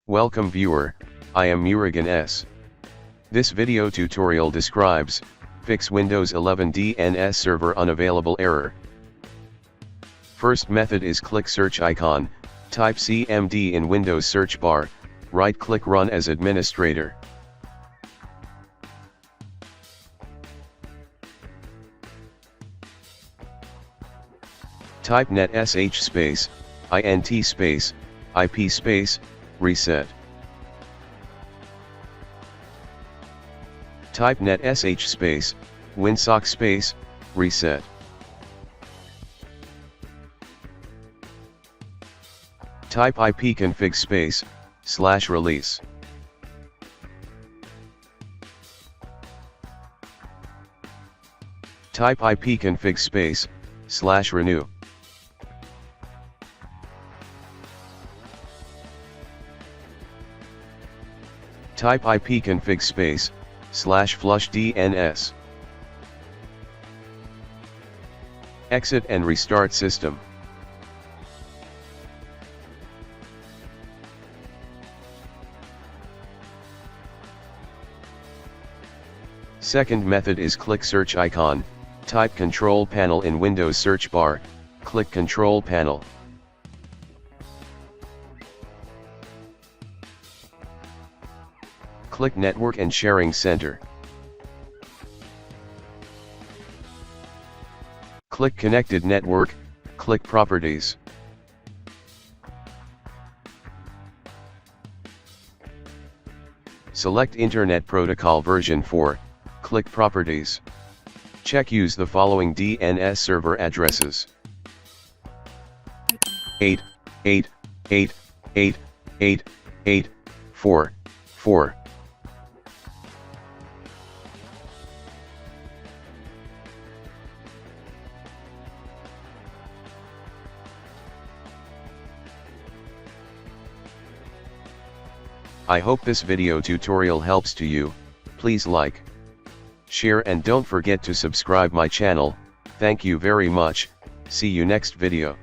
Welcome viewer, I am Murugan S. This video tutorial describes, fix Windows 11 DNS server unavailable error. First method is click search icon, type CMD in Windows search bar, right click run as administrator. Type netsh space, int space, IP space, reset. Type netsh space, winsock space, reset. Type ipconfig space, /release. Type ipconfig space, /renew. Type ipconfig space, /flush DNS. Exit and restart system. Second method is click search icon, type control panel in Windows search bar, click control panel. Click Network and Sharing Center. Click Connected Network, click Properties. Select Internet Protocol version 4, click Properties. Check use the following DNS server addresses. 888888844. I hope this video tutorial helps to you. Please like, share and don't forget to subscribe my channel. Thank you very much. See you next video.